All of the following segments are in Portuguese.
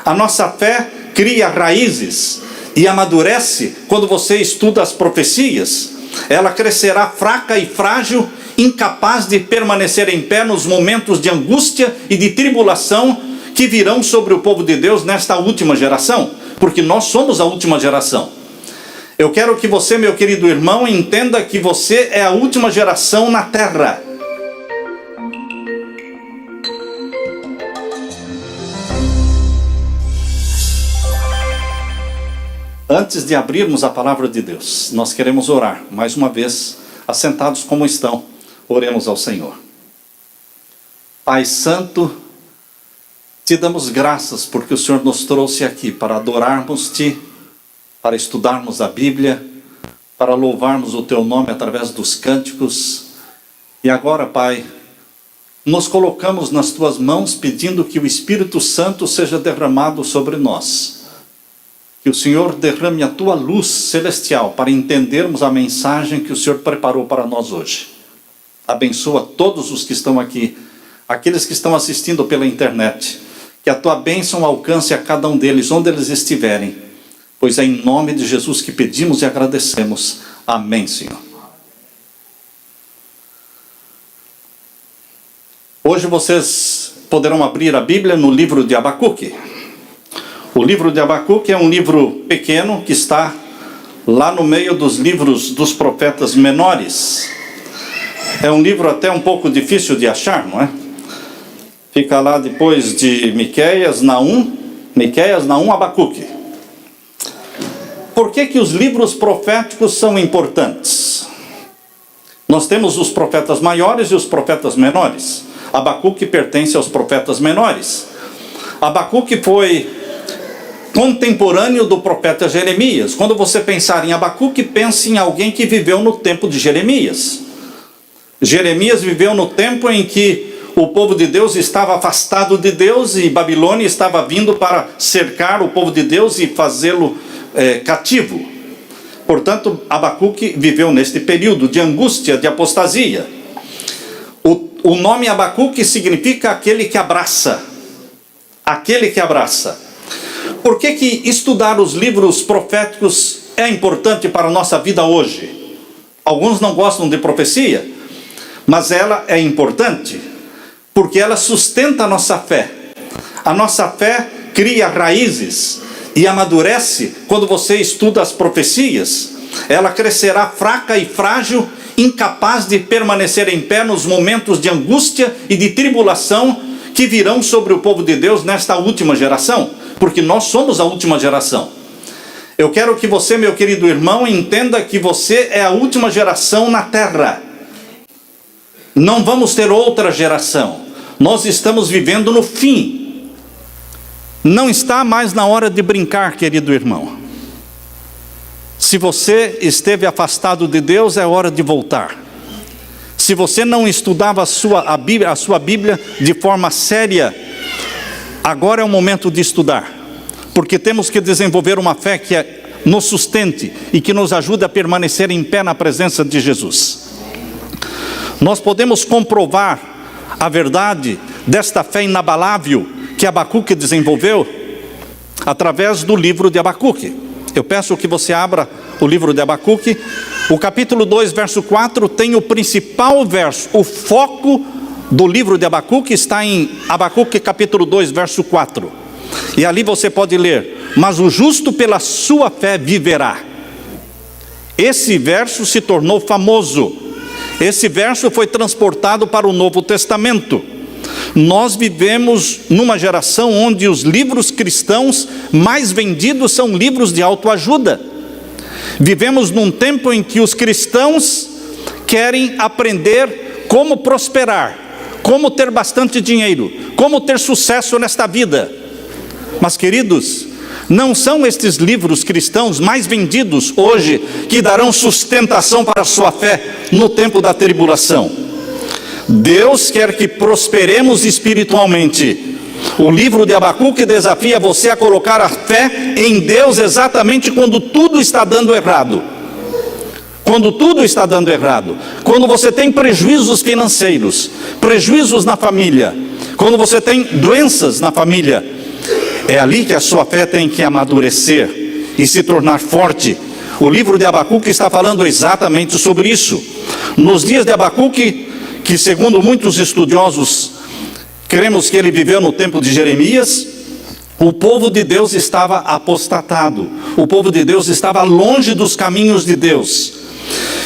A nossa fé cria raízes e amadurece quando você estuda as profecias. Ela crescerá fraca e frágil, incapaz de permanecer em pé nos momentos de angústia e de tribulação que virão sobre o povo de Deus nesta última geração, porque nós somos a última geração. Eu quero que você, meu querido irmão, entenda que você é a última geração na terra. Antes de abrirmos a palavra de Deus, nós queremos orar, mais uma vez, assentados como estão, oremos ao Senhor. Pai Santo, te damos graças porque o Senhor nos trouxe aqui para adorarmos-te, para estudarmos a Bíblia, para louvarmos o teu nome através dos cânticos. E agora, Pai, nos colocamos nas tuas mãos pedindo que o Espírito Santo seja derramado sobre nós. Que o Senhor derrame a tua luz celestial para entendermos a mensagem que o Senhor preparou para nós hoje. Abençoa todos os que estão aqui, aqueles que estão assistindo pela internet. Que a tua bênção alcance a cada um deles, onde eles estiverem. Pois é em nome de Jesus que pedimos e agradecemos. Amém, Senhor. Hoje vocês poderão abrir a Bíblia no livro de Abacuque. O livro de Abacuque é um livro pequeno que está lá no meio dos livros dos profetas menores. É um livro até um pouco difícil de achar, não é? Fica lá depois de Miqueias, Naum, Abacuque. Por que os livros proféticos são importantes? Nós temos os profetas maiores e os profetas menores. Abacuque pertence aos profetas menores. Abacuque foi contemporâneo do profeta Jeremias. Quando você pensar em Abacuque, pense em alguém que viveu no tempo de Jeremias. Jeremias viveu no tempo em que o povo de Deus estava afastado de Deus e Babilônia estava vindo para cercar o povo de Deus e fazê-lo cativo. Portanto, Abacuque viveu neste período de angústia, de apostasia. O nome Abacuque significa aquele que abraça. Aquele que abraça. Por que estudar os livros proféticos é importante para a nossa vida hoje? Alguns não gostam de profecia, mas ela é importante, porque ela sustenta a nossa fé. A nossa fé cria raízes e amadurece quando você estuda as profecias. Ela crescerá fraca e frágil, incapaz de permanecer em pé nos momentos de angústia e de tribulação que virão sobre o povo de Deus nesta última geração, porque nós somos a última geração. Eu quero que você, meu querido irmão, entenda que você é a última geração na terra. Não vamos ter outra geração. Nós estamos vivendo no fim. Não está mais na hora de brincar, querido irmão. Se você esteve afastado de Deus, é hora de voltar. Se você não estudava a sua Bíblia de forma séria, agora é o momento de estudar. Porque temos que desenvolver uma fé que nos sustente e que nos ajude a permanecer em pé na presença de Jesus. Nós podemos comprovar a verdade desta fé inabalável que Abacuque desenvolveu através do livro de Abacuque. Eu peço que você abra o livro de Abacuque. O capítulo 2, verso 4 tem o principal verso. O foco do livro de Abacuque está em Abacuque capítulo 2, verso 4. E ali você pode ler: mas o justo pela sua fé viverá. Esse verso se tornou famoso. Esse verso foi transportado para o Novo Testamento. Nós vivemos numa geração onde os livros cristãos mais vendidos são livros de autoajuda. Vivemos num tempo em que os cristãos querem aprender como prosperar, como ter bastante dinheiro, como ter sucesso nesta vida. Mas, queridos, não são estes livros cristãos mais vendidos hoje que darão sustentação para a sua fé no tempo da tribulação. Deus quer que prosperemos espiritualmente. O livro de Abacuque desafia você a colocar a fé em Deus exatamente quando tudo está dando errado. Quando tudo está dando errado. Quando você tem prejuízos financeiros, prejuízos na família, quando você tem doenças na família. É ali que a sua fé tem que amadurecer e se tornar forte. O livro de Abacuque está falando exatamente sobre isso. Nos dias de Abacuque, que segundo muitos estudiosos, cremos que ele viveu no tempo de Jeremias, o povo de Deus estava apostatado. O povo de Deus estava longe dos caminhos de Deus.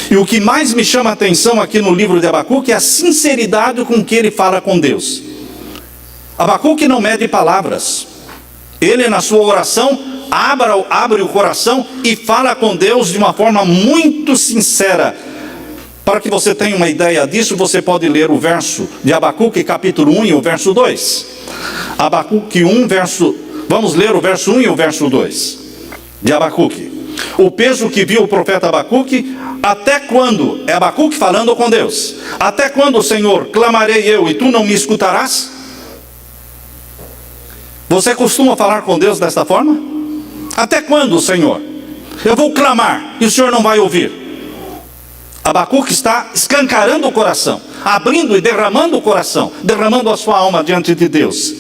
E o que mais me chama a atenção aqui no livro de Abacuque é a sinceridade com que ele fala com Deus. Abacuque não mede palavras. Ele, na sua oração, abre o coração e fala com Deus de uma forma muito sincera. Para que você tenha uma ideia disso, você pode ler o verso de Abacuque, capítulo 1 e o verso 2. Abacuque 1, vamos ler o verso 1 e o verso 2 de Abacuque. O peso que viu o profeta Abacuque, até quando? É Abacuque falando com Deus. Até quando, Senhor, clamarei eu e tu não me escutarás? Você costuma falar com Deus desta forma? Até quando, Senhor? Eu vou clamar e o Senhor não vai ouvir. Abacuque está escancarando o coração, abrindo e derramando o coração, derramando a sua alma diante de Deus.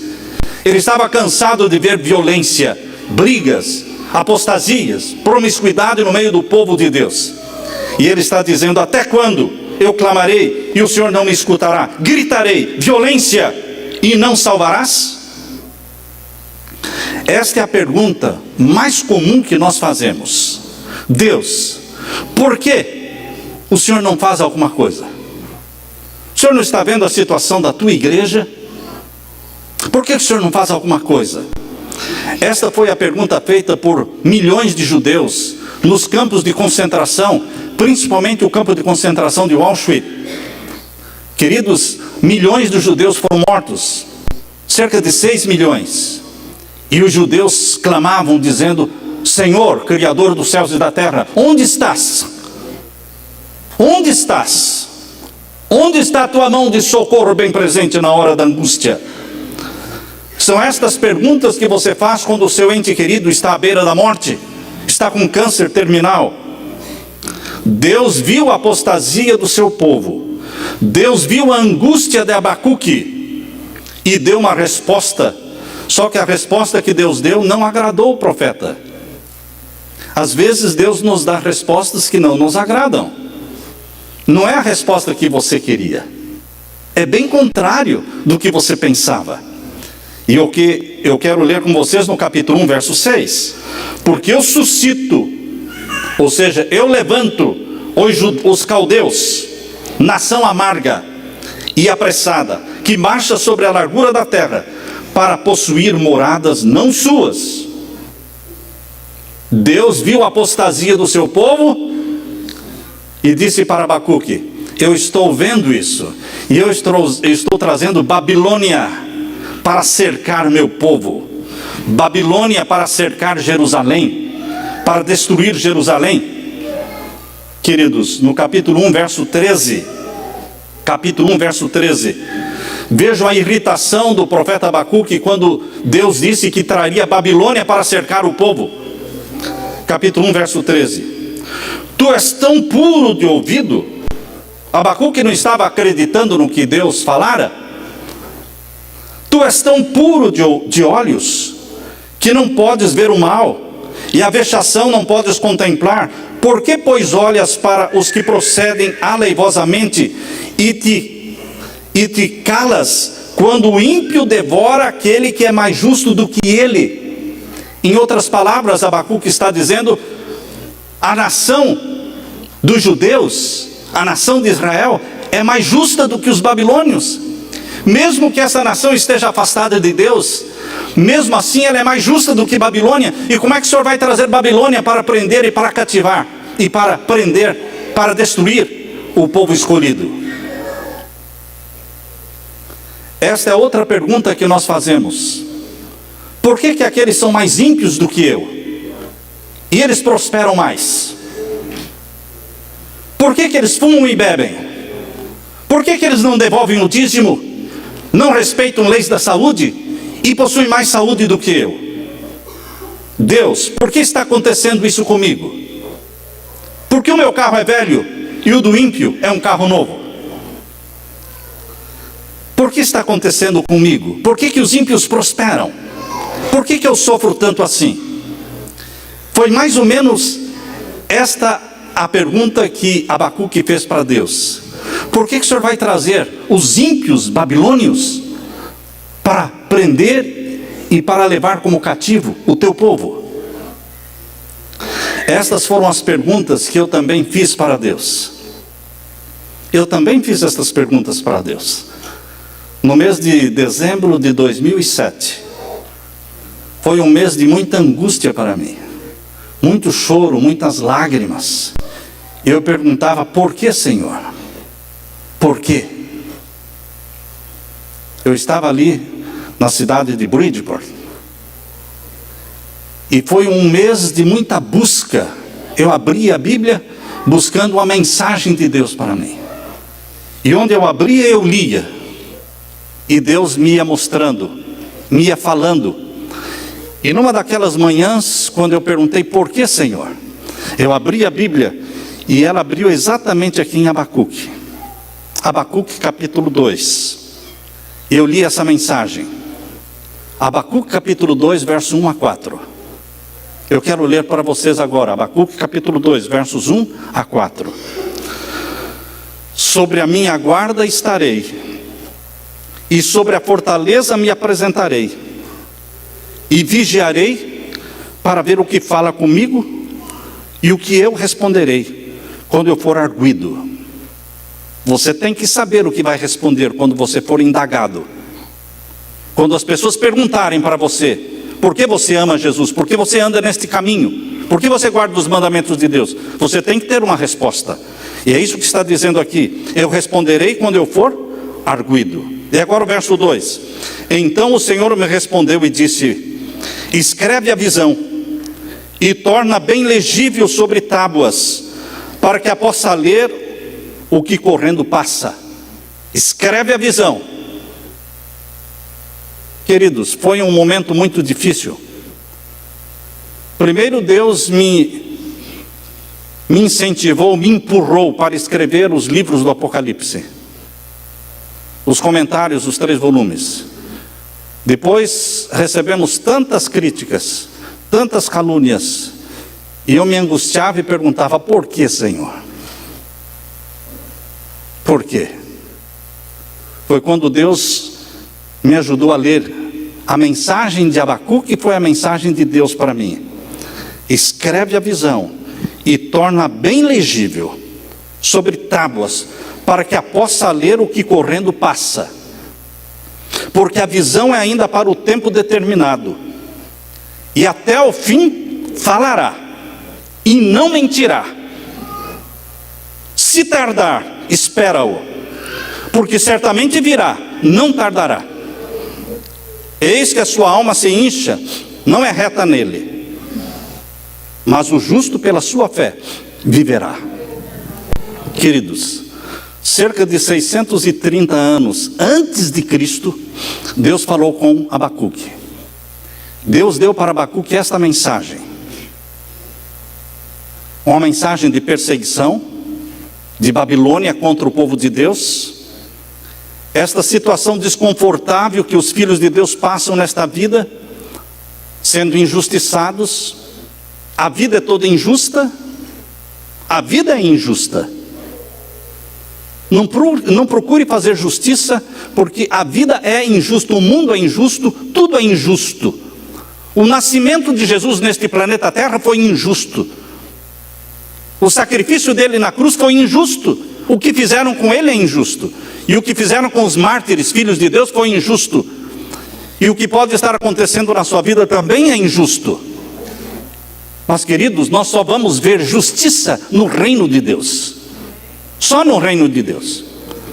Ele estava cansado de ver violência, brigas, apostasias, promiscuidade no meio do povo de Deus. E ele está dizendo: até quando eu clamarei e o Senhor não me escutará? Gritarei violência e não salvarás? Esta é a pergunta mais comum que nós fazemos. Deus, por que o Senhor não faz alguma coisa? O Senhor não está vendo a situação da tua igreja? Por que o Senhor não faz alguma coisa? Esta foi a pergunta feita por milhões de judeus nos campos de concentração, principalmente o campo de concentração de Auschwitz. Queridos, milhões de judeus foram mortos, cerca de 6 milhões. E os judeus clamavam dizendo: Senhor, Criador dos céus e da terra, onde estás? Onde estás? Onde está a tua mão de socorro bem presente na hora da angústia? São estas perguntas que você faz quando o seu ente querido está à beira da morte, está com câncer terminal. Deus viu a apostasia do seu povo. Deus viu a angústia de Abacuque e deu uma resposta. Só que a resposta que Deus deu não agradou o profeta. Às vezes Deus nos dá respostas que não nos agradam. Não é a resposta que você queria. É bem contrário do que você pensava. E o que eu quero ler com vocês no capítulo 1, verso 6. Porque eu suscito, ou seja, eu levanto os caldeus, nação amarga e apressada, que marcha sobre a largura da terra, para possuir moradas não suas. Deus viu a apostasia do seu povo e disse para Abacuque: eu estou vendo isso, e eu estou trazendo Babilônia para cercar meu povo, Babilônia para cercar Jerusalém, para destruir Jerusalém. Queridos, no capítulo 1, verso 13, vejam a irritação do profeta Abacuque quando Deus disse que traria Babilônia para cercar o povo. Capítulo 1, verso 13. Tu és tão puro de ouvido. Abacuque não estava acreditando no que Deus falara. Tu és tão puro de olhos, que não podes ver o mal, e a vexação não podes contemplar. Por que, pois, olhas para os que procedem aleivosamente e te calas quando o ímpio devora aquele que é mais justo do que ele? Em outras palavras, Abacuque está dizendo: a nação dos judeus, a nação de Israel, é mais justa do que os babilônios. Mesmo que essa nação esteja afastada de Deus, mesmo assim ela é mais justa do que Babilônia. E como é que o Senhor vai trazer Babilônia para prender e para cativar, e para prender, para destruir o povo escolhido? Esta é outra pergunta que nós fazemos. Por que aqueles são mais ímpios do que eu? E eles prosperam mais? Por que eles fumam e bebem? Por que eles não devolvem o dízimo? Não respeitam leis da saúde? E possuem mais saúde do que eu? Deus, por que está acontecendo isso comigo? Porque o meu carro é velho e o do ímpio é um carro novo? Por que está acontecendo comigo? Por que os ímpios prosperam? Por que eu sofro tanto assim? Foi mais ou menos esta a pergunta que Abacuque fez para Deus. Por que o Senhor vai trazer os ímpios babilônios para prender e para levar como cativo o teu povo? Estas foram as perguntas que eu também fiz para Deus. Eu também fiz estas perguntas para Deus. No mês de dezembro de 2007, foi um mês de muita angústia para mim. Muito choro, muitas lágrimas. Eu perguntava, por que, Senhor? Por quê? Eu estava ali na cidade de Bridgeport. E foi um mês de muita busca. Eu abri a Bíblia buscando uma mensagem de Deus para mim. E onde eu abria, eu lia. E Deus me ia mostrando, me ia falando. E numa daquelas manhãs, quando eu perguntei, por que, Senhor? Eu abri a Bíblia e ela abriu exatamente aqui em Abacuque. Abacuque capítulo 2. Eu li essa mensagem. Abacuque capítulo 2, verso 1 a 4. Eu quero ler para vocês agora. Abacuque capítulo 2, versos 1 a 4. Sobre a minha guarda estarei, e sobre a fortaleza me apresentarei, e vigiarei para ver o que fala comigo, e o que eu responderei, quando eu for arguido. Você tem que saber o que vai responder quando você for indagado. Quando as pessoas perguntarem para você, por que você ama Jesus? Por que você anda neste caminho? Por que você guarda os mandamentos de Deus? Você tem que ter uma resposta. E é isso que está dizendo aqui. Eu responderei quando eu for arguido. E agora o verso 2. Então o Senhor me respondeu e disse, escreve a visão e torna bem legível sobre tábuas, para que a possa ler o que correndo passa. Escreve a visão. Queridos, foi um momento muito difícil. Primeiro Deus me incentivou, me empurrou para escrever os livros do Apocalipse. Os comentários, os 3 volumes. Depois recebemos tantas críticas, tantas calúnias, e eu me angustiava e perguntava, por que, Senhor? Por quê? Foi quando Deus me ajudou a ler a mensagem de Abacuque, que foi a mensagem de Deus para mim. Escreve a visão e torna bem legível sobre tábuas, para que a possa ler o que correndo passa. Porque a visão é ainda para o tempo determinado, e até o fim falará, e não mentirá. Se tardar, espera-o, porque certamente virá, não tardará. Eis que a sua alma se incha, não é reta nele, mas o justo pela sua fé viverá. Queridos, cerca de 630 anos antes de Cristo, Deus falou com Abacuque. Deus deu para Abacuque esta mensagem. Uma mensagem de perseguição, de Babilônia contra o povo de Deus. Esta situação desconfortável que os filhos de Deus passam nesta vida, sendo injustiçados. A vida é toda injusta. A vida é injusta. Não procure fazer justiça, porque a vida é injusta, o mundo é injusto, tudo é injusto. O nascimento de Jesus neste planeta Terra foi injusto. O sacrifício dele na cruz foi injusto. O que fizeram com ele é injusto. E o que fizeram com os mártires, filhos de Deus, foi injusto. E o que pode estar acontecendo na sua vida também é injusto. Mas, queridos, nós só vamos ver justiça no reino de Deus. Só no reino de Deus.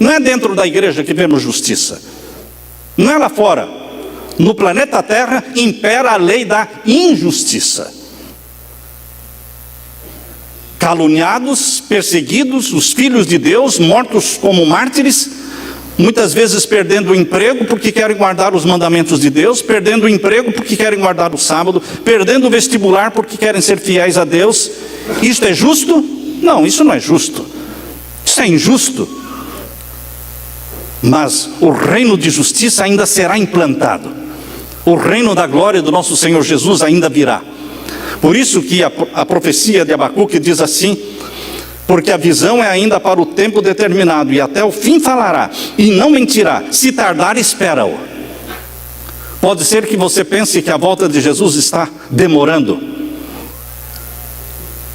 Não é dentro da igreja que vemos justiça. Não é lá fora. No planeta Terra impera a lei da injustiça. Caluniados, perseguidos, os filhos de Deus, mortos como mártires, muitas vezes perdendo o emprego porque querem guardar os mandamentos de Deus, perdendo o emprego porque querem guardar o sábado, perdendo o vestibular porque querem ser fiéis a Deus. Isto é justo? Não, isso não é justo. Isso é injusto. Mas o reino de justiça ainda será implantado. O reino da glória do nosso Senhor Jesus ainda virá. Por isso que a profecia de Abacuque diz assim: porque a visão é ainda para o tempo determinado, e até o fim falará, e não mentirá. Se tardar, espera-o. Pode ser que você pense que a volta de Jesus está demorando,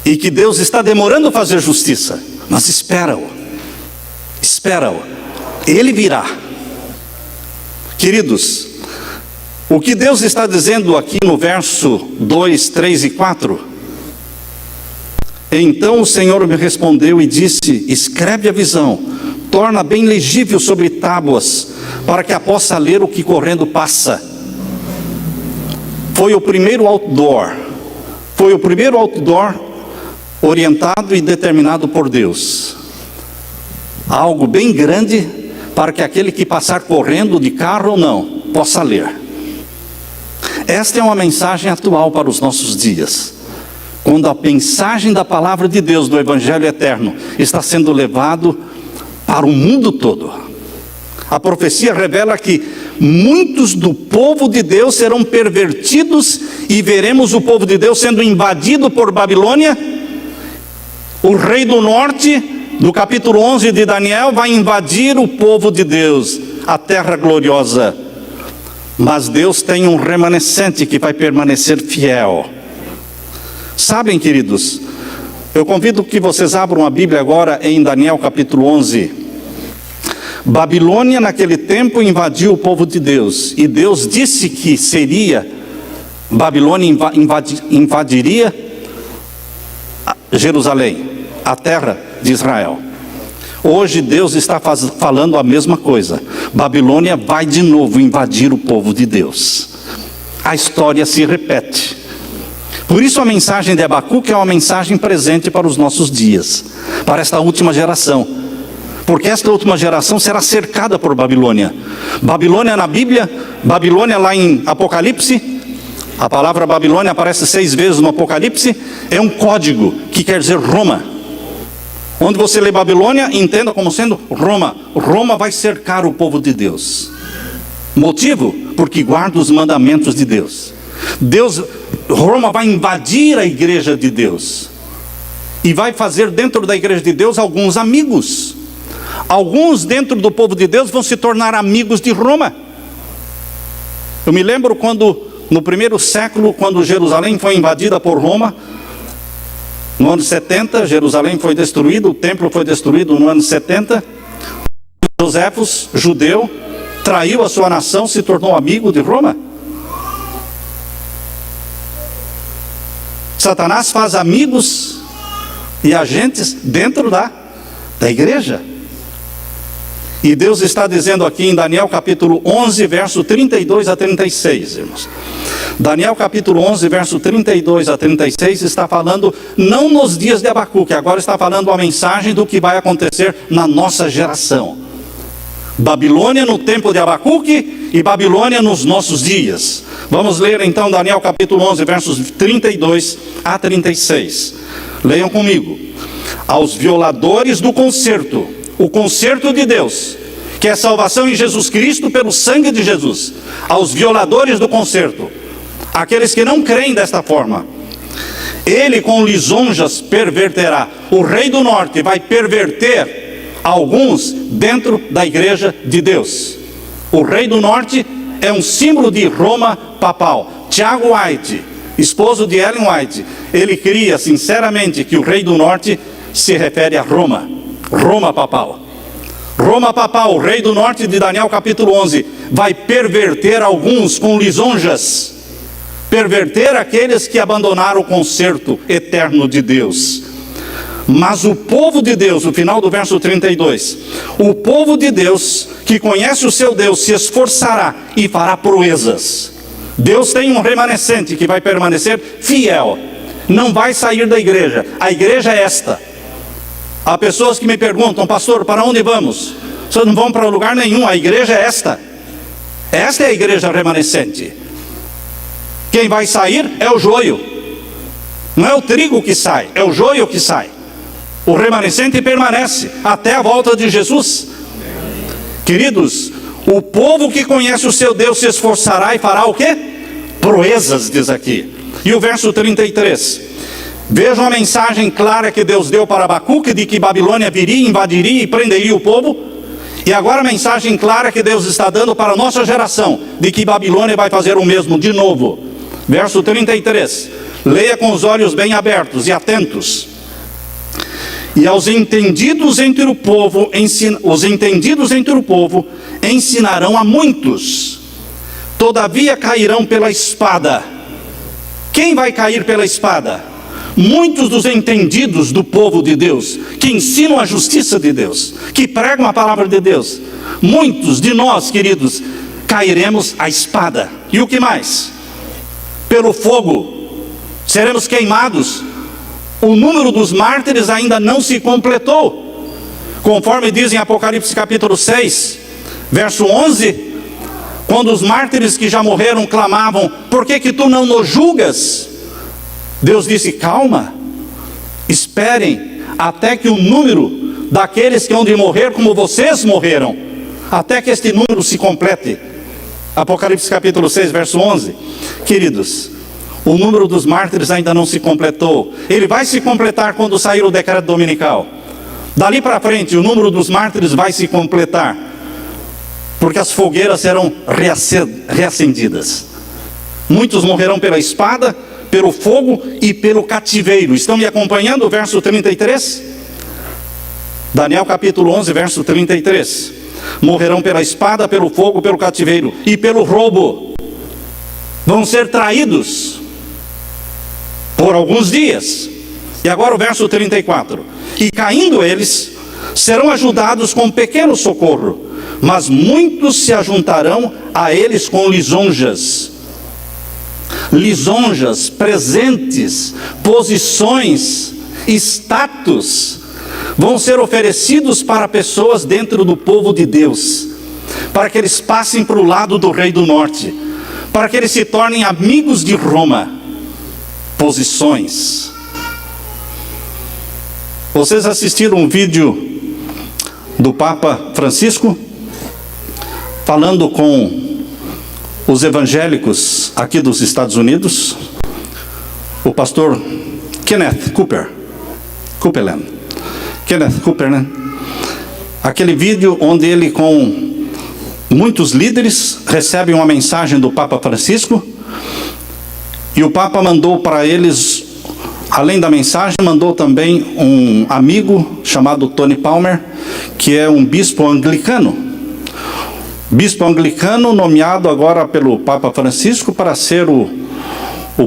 e que Deus está demorando a fazer justiça, mas espera-o. Espera-o. Ele virá. Queridos, o que Deus está dizendo aqui no verso 2, 3 e 4? Então o Senhor me respondeu e disse: escreve a visão, torna bem legível sobre tábuas, para que a possa ler o que correndo passa. Foi o primeiro outdoor orientado e determinado por Deus. Algo bem grande, para que aquele que passar correndo de carro ou não, possa ler. Esta é uma mensagem atual para os nossos dias, quando a mensagem da palavra de Deus, do Evangelho eterno, está sendo levado para o mundo todo. A profecia revela que muitos do povo de Deus serão pervertidos, e veremos o povo de Deus sendo invadido por Babilônia. O rei do norte, do capítulo 11 de Daniel, vai invadir o povo de Deus, a terra gloriosa. Mas Deus tem um remanescente que vai permanecer fiel. Sabem, queridos, eu convido que vocês abram a Bíblia agora em Daniel capítulo 11. Babilônia naquele tempo invadiu o povo de Deus, e Deus disse que Babilônia invadiria Jerusalém, a terra de Israel. Hoje Deus está falando a mesma coisa. Babilônia vai de novo invadir o povo de Deus. A história se repete. Por isso a mensagem de Abacuque é uma mensagem presente para os nossos dias, para esta última geração. Porque esta última geração será cercada por Babilônia. Babilônia na Bíblia, Babilônia lá em Apocalipse, a palavra Babilônia aparece 6 vezes no Apocalipse, é um código que quer dizer Roma. Onde você lê Babilônia, entenda como sendo Roma. Roma vai cercar o povo de Deus. Motivo? Porque guarda os mandamentos de Deus. Roma vai invadir a igreja de Deus. E vai fazer dentro da igreja de Deus alguns amigos. Alguns dentro do povo de Deus vão se tornar amigos de Roma. Eu me lembro quando, no primeiro século, quando Jerusalém foi invadida por Roma, no ano 70, Jerusalém foi destruído, o templo foi destruído no ano 70. Josefos, judeu, traiu a sua nação, se tornou amigo de Roma. Satanás faz amigos e agentes dentro da igreja. E Deus está dizendo aqui em Daniel capítulo 11, verso 32 a 36, irmãos. Daniel capítulo 11, verso 32 a 36 está falando, não nos dias de Abacuque, agora está falando a mensagem do que vai acontecer na nossa geração. Babilônia no tempo de Abacuque e Babilônia nos nossos dias. Vamos ler então Daniel capítulo 11, versos 32 a 36. Leiam comigo. Aos violadores do concerto, o concerto de Deus, que é salvação em Jesus Cristo pelo sangue de Jesus. Aos violadores do concerto, aqueles que não creem desta forma, ele com lisonjas perverterá. O rei do norte vai perverter alguns dentro da igreja de Deus. O rei do norte é um símbolo de Roma papal. Tiago White, esposo de Ellen White, ele cria sinceramente que o rei do norte se refere a Roma. Roma papal. Roma papal, o rei do norte de Daniel capítulo 11, vai perverter alguns com lisonjas. Perverter aqueles que abandonaram o concerto eterno de Deus. Mas o povo de Deus, no final do verso 32, o povo de Deus, que conhece o seu Deus, se esforçará e fará proezas. Deus tem um remanescente que vai permanecer fiel, não vai sair da igreja. A igreja é esta. Há pessoas que me perguntam, pastor, para onde vamos? Vocês não vão para lugar nenhum, a igreja é esta. Esta é a igreja remanescente. Quem vai sair é o joio. Não é o trigo que sai, é o joio que sai. O remanescente permanece até a volta de Jesus. Queridos, O povo que conhece o seu Deus se esforçará e fará o quê? Proezas, diz aqui. E o verso 33. Vejam a mensagem clara que Deus deu para Abacuque, de que Babilônia viria, invadiria e prenderia o povo. E agora a mensagem clara que Deus está dando para a nossa geração, de que Babilônia vai fazer o mesmo de novo. Verso 33. Leia com os olhos bem abertos e atentos. E aos entendidos entre o povo, os entendidos entre o povo ensinarão a muitos. Todavia cairão pela espada. Quem vai cair pela espada? Muitos dos entendidos do povo de Deus, que ensinam a justiça de Deus, que pregam a palavra de Deus. Muitos de nós, queridos, cairemos à espada. E o que mais? Pelo fogo. Seremos queimados. O número dos mártires ainda não se completou. Conforme diz em Apocalipse capítulo 6, verso 11, quando os mártires que já morreram clamavam: por que tu não nos julgas? Deus disse: calma, esperem até que o número daqueles que hão de morrer como vocês morreram, até que este número se complete. Apocalipse capítulo 6, verso 11. Queridos, o número dos mártires ainda não se completou. Ele vai se completar quando sair o decreto dominical. Dali para frente o número dos mártires vai se completar, porque as fogueiras serão reacendidas. Muitos morrerão pela espada, pelo fogo e pelo cativeiro. Estão me acompanhando? O verso 33? Daniel capítulo 11, verso 33. Morrerão pela espada, pelo fogo, pelo cativeiro e pelo roubo. Vão ser traídos por alguns dias. E agora o verso 34. E caindo eles, serão ajudados com pequeno socorro, mas muitos se ajuntarão a eles com lisonjas. Lisonjas, presentes, posições, status, vão ser oferecidos para pessoas dentro do povo de Deus, para que eles passem para o lado do rei do norte, para que eles se tornem amigos de Roma. Posições. Vocês assistiram um vídeo do Papa Francisco falando com os evangélicos aqui dos Estados Unidos? O pastor Kenneth Copeland. Aquele vídeo onde ele com muitos líderes recebe uma mensagem do Papa Francisco, e o Papa mandou para eles, além da mensagem, mandou também um amigo chamado Tony Palmer, que é um bispo anglicano. Bispo anglicano nomeado agora pelo Papa Francisco para ser o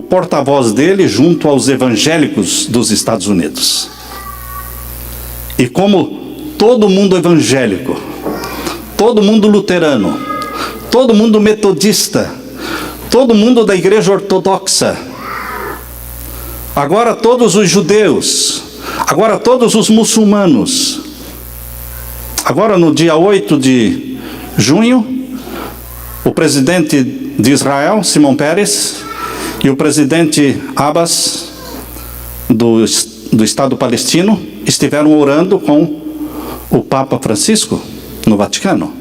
porta-voz dele junto aos evangélicos dos Estados Unidos. E como todo mundo evangélico, todo mundo luterano, todo mundo metodista, todo mundo da igreja ortodoxa, agora todos os judeus, agora todos os muçulmanos, agora no dia 8 de junho, o presidente de Israel, Simão Peres, e o presidente Abbas, do Estado palestino, estiveram orando com o Papa Francisco no Vaticano.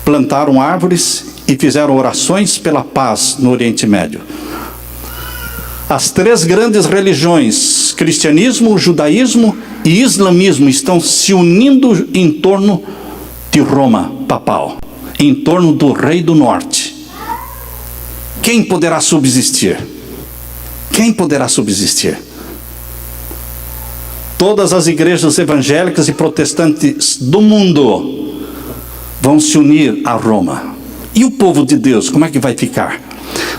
Plantaram árvores e fizeram orações pela paz no Oriente Médio. As três grandes religiões, cristianismo, judaísmo e islamismo, estão se unindo em torno de Roma papal, em torno do rei do norte. Quem poderá subsistir? Quem poderá subsistir? Todas as igrejas evangélicas e protestantes do mundo vão se unir a Roma. E o povo de Deus, como é que vai ficar?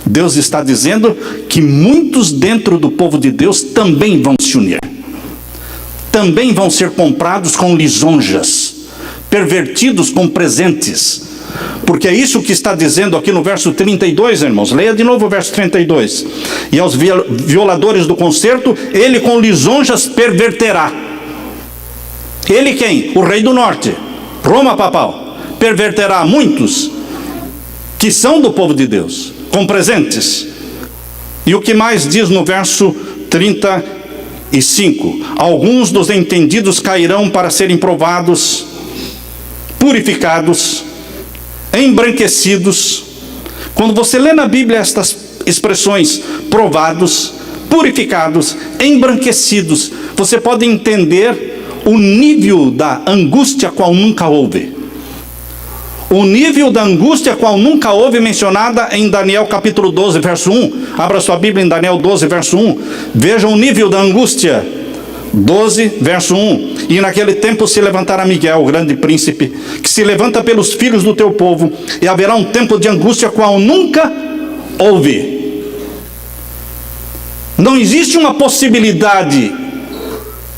Deus está dizendo que muitos dentro do povo de Deus também vão se unir. Também vão ser comprados com lisonjas, pervertidos com presentes. Porque é isso que está dizendo aqui no verso 32, irmãos. Leia de novo o verso 32. E aos violadores do concerto, ele com lisonjas perverterá. Ele quem? O rei do norte, Roma papal. Perverterá muitos que são do povo de Deus, com presentes. E o que mais diz no verso 35? Alguns dos entendidos cairão para serem provados, purificados, embranquecidos. Quando você lê na Bíblia estas expressões, provados, purificados, embranquecidos, você pode entender o nível da angústia qual nunca houve. O nível da angústia qual nunca houve mencionada em Daniel capítulo 12, verso 1. Abra sua Bíblia em Daniel 12, verso 1. Veja o nível da angústia. 12, verso 1. E naquele tempo se levantará Miguel, o grande príncipe, que se levanta pelos filhos do teu povo, e haverá um tempo de angústia qual nunca houve. Não existe uma possibilidade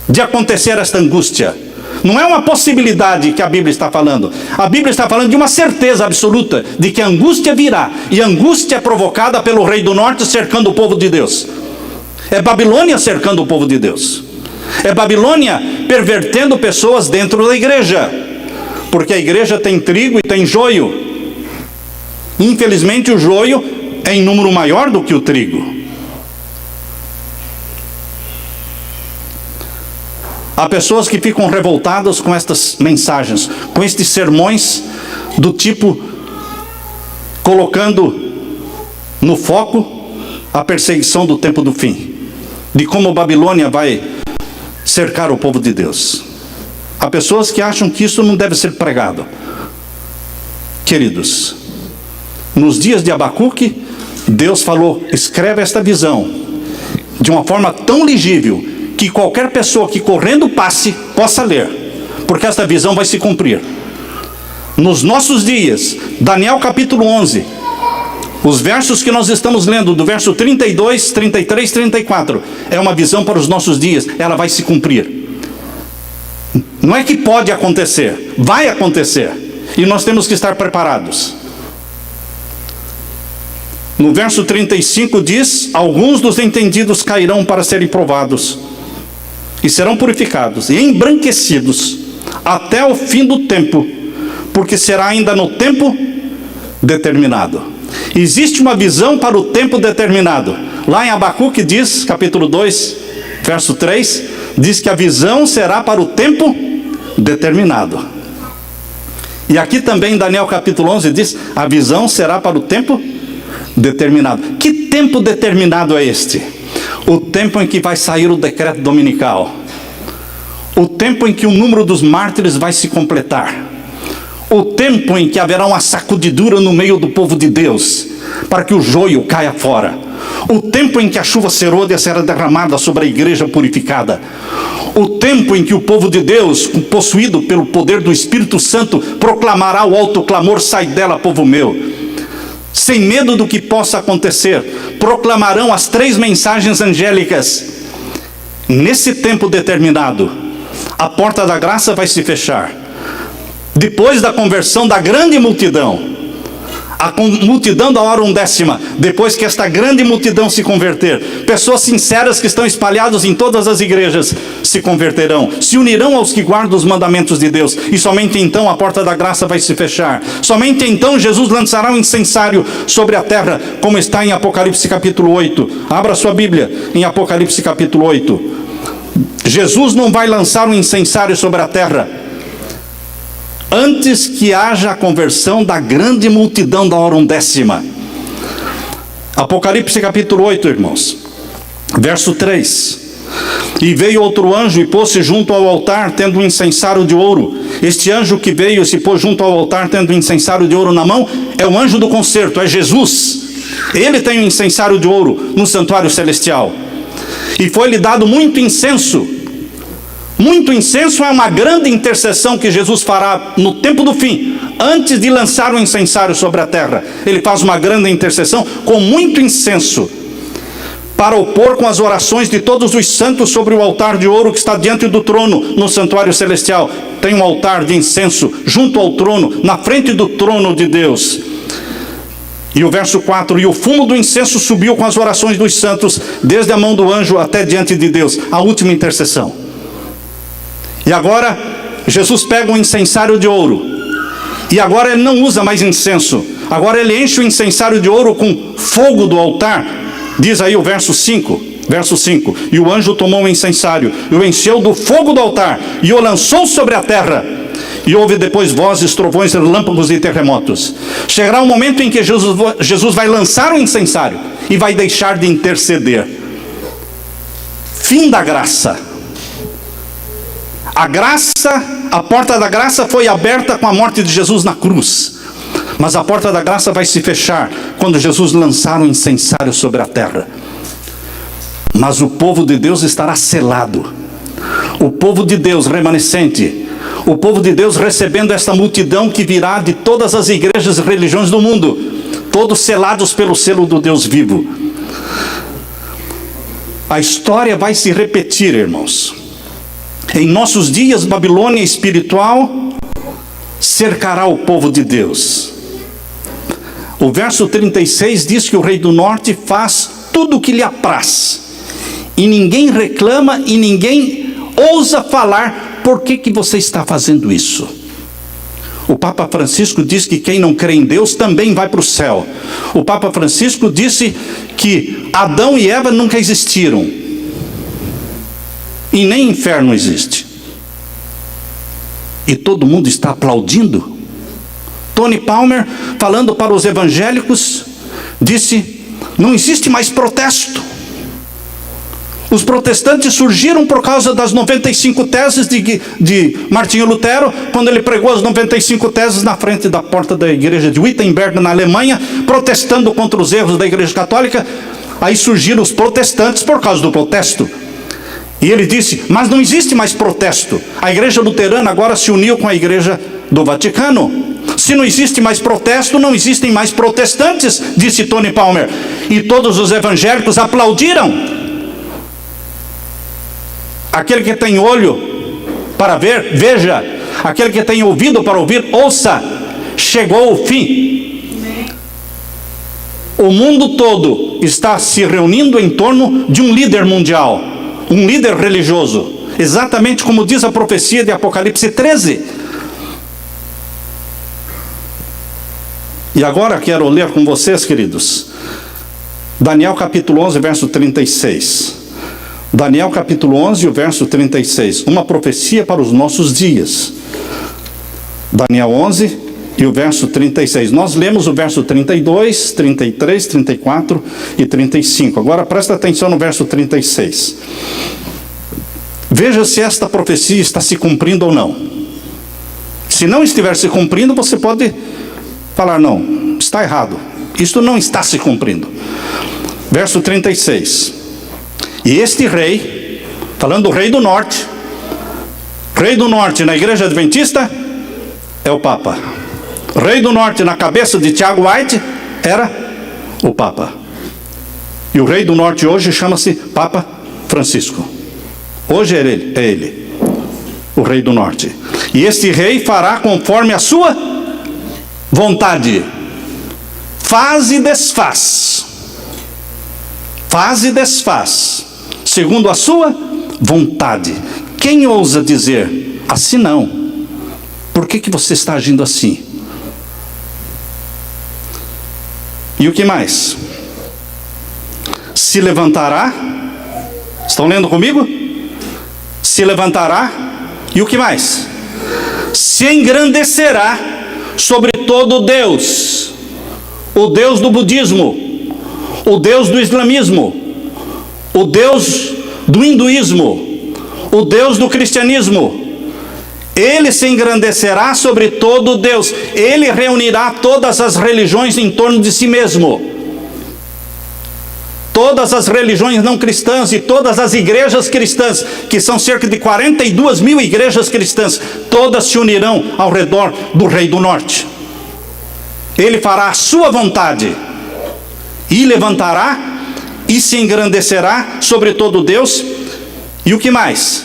de acontecer esta angústia. Não é uma possibilidade que a Bíblia está falando. A Bíblia está falando de uma certeza absoluta de que a angústia virá. E a angústia é provocada pelo rei do norte cercando o povo de Deus. É Babilônia cercando o povo de Deus. É Babilônia pervertendo pessoas dentro da igreja. Porque a igreja tem trigo e tem joio. Infelizmente o joio é em número maior do que o trigo. Há pessoas que ficam revoltadas com estas mensagens, com estes sermões do tipo, colocando no foco a perseguição do tempo do fim, de como Babilônia vai cercar o povo de Deus. Há pessoas que acham que isso não deve ser pregado. Queridos, nos dias de Abacuque, Deus falou, escreve esta visão de uma forma tão legível, que qualquer pessoa que correndo passe, possa ler, porque esta visão vai se cumprir. Nos nossos dias, Daniel capítulo 11, os versos que nós estamos lendo, do verso 32, 33, 34, é uma visão para os nossos dias, ela vai se cumprir. Não é que pode acontecer, vai acontecer, e nós temos que estar preparados. No verso 35 diz, alguns dos entendidos cairão para serem provados, e serão purificados e embranquecidos até o fim do tempo, porque será ainda no tempo determinado. Existe uma visão para o tempo determinado. Lá em Abacuque diz, capítulo 2, verso 3, diz que a visão será para o tempo determinado. E aqui também em Daniel capítulo 11 diz, a visão será para o tempo determinado. Que tempo determinado é este? O tempo em que vai sair o decreto dominical. O tempo em que o número dos mártires vai se completar. O tempo em que haverá uma sacudidura no meio do povo de Deus, para que o joio caia fora. O tempo em que a chuva serôdia será derramada sobre a igreja purificada. O tempo em que o povo de Deus, possuído pelo poder do Espírito Santo, proclamará o alto clamor, sai dela, povo meu. Sem medo do que possa acontecer, proclamarão as 3 mensagens angélicas. Nesse tempo determinado, a porta da graça vai se fechar. Depois da conversão da grande multidão, a multidão da hora undécima, depois que esta grande multidão se converter, pessoas sinceras que estão espalhadas em todas as igrejas se converterão, se unirão aos que guardam os mandamentos de Deus, e somente então a porta da graça vai se fechar. Somente então Jesus lançará um incensário sobre a terra, como está em Apocalipse capítulo 8. Abra sua Bíblia em Apocalipse capítulo 8. Jesus não vai lançar um incensário sobre a terra antes que haja a conversão da grande multidão da hora undécima. Apocalipse capítulo 8, irmãos, verso 3. E veio outro anjo e pôs-se junto ao altar, tendo um incensário de ouro. Este anjo que veio e se pôs junto ao altar, tendo um incensário de ouro na mão, é o anjo do concerto, é Jesus. Ele tem um incensário de ouro no santuário celestial. E foi-lhe dado muito incenso. Muito incenso é uma grande intercessão que Jesus fará no tempo do fim, antes de lançar o incensário sobre a terra. Ele faz uma grande intercessão com muito incenso, para opor com as orações de todos os santos sobre o altar de ouro que está diante do trono no santuário celestial. Tem um altar de incenso junto ao trono, na frente do trono de Deus. E o verso 4, e o fumo do incenso subiu com as orações dos santos, desde a mão do anjo até diante de Deus, a última intercessão. E agora, Jesus pega um incensário de ouro, e agora ele não usa mais incenso, agora ele enche o incensário de ouro com fogo do altar. Diz aí o verso 5, e o anjo tomou o incensário, e o encheu do fogo do altar, e o lançou sobre a terra, e houve depois vozes, trovões, relâmpagos e terremotos. Chegará um momento em que Jesus vai lançar o incensário e vai deixar de interceder. Fim da graça. A graça, a porta da graça foi aberta com a morte de Jesus na cruz. Mas a porta da graça vai se fechar quando Jesus lançar o incensário sobre a terra. Mas o povo de Deus estará selado. O povo de Deus remanescente. O povo de Deus recebendo esta multidão que virá de todas as igrejas e religiões do mundo. Todos selados pelo selo do Deus vivo. A história vai se repetir, irmãos. Em nossos dias, Babilônia espiritual cercará o povo de Deus. O verso 36 diz que o rei do norte faz tudo o que lhe apraz. E ninguém reclama e ninguém ousa falar: por que você está fazendo isso? O Papa Francisco diz que quem não crê em Deus também vai para o céu. O Papa Francisco disse que Adão e Eva nunca existiram. E nem inferno existe. E todo mundo está aplaudindo. Tony Palmer, falando para os evangélicos, disse: não existe mais protesto. Os protestantes surgiram por causa das 95 teses de Martinho Lutero, quando ele pregou as 95 teses na frente da porta da igreja de Wittenberg, na Alemanha, protestando contra os erros da igreja católica. Aí surgiram os protestantes por causa do protesto. E ele disse: mas não existe mais protesto. A igreja luterana agora se uniu com a igreja do Vaticano. Se não existe mais protesto, não existem mais protestantes, disse Tony Palmer. E todos os evangélicos aplaudiram. Aquele que tem olho para ver, veja. Aquele que tem ouvido para ouvir, ouça. Chegou o fim. O mundo todo está se reunindo em torno de um líder mundial, um líder religioso, exatamente como diz a profecia de Apocalipse 13. E agora quero ler com vocês, queridos, Daniel capítulo 11, verso 36. Daniel capítulo 11, o verso 36. Uma profecia para os nossos dias. Daniel 11 e o verso 36. Nós lemos o verso 32, 33, 34 e 35. Agora presta atenção no verso 36. Veja se esta profecia está se cumprindo ou não. Se não estiver se cumprindo, você pode falar: não, está errado. Isto não está se cumprindo. Verso 36. E este rei, falando do rei do norte na igreja adventista é o Papa. Rei do norte na cabeça de Tiago White era o Papa. E o rei do norte hoje chama-se Papa Francisco. Hoje é ele, o rei do norte. E este rei fará conforme a sua vontade. Faz e desfaz. Faz e desfaz. Segundo a sua vontade. Quem ousa dizer: assim não? Por que você está agindo assim? E o que mais? Se levantará. Estão lendo comigo? Se levantará. E o que mais? Se engrandecerá sobre todo Deus. O Deus do budismo, o Deus do islamismo, o Deus do hinduísmo, o Deus do cristianismo. Ele se engrandecerá sobre todo Deus. Ele reunirá todas as religiões em torno de si mesmo. Todas as religiões não cristãs e todas as igrejas cristãs, que são cerca de 42 mil igrejas cristãs, todas se unirão ao redor do rei do norte. Ele fará a sua vontade e levantará e se engrandecerá sobre todo Deus. E o que mais?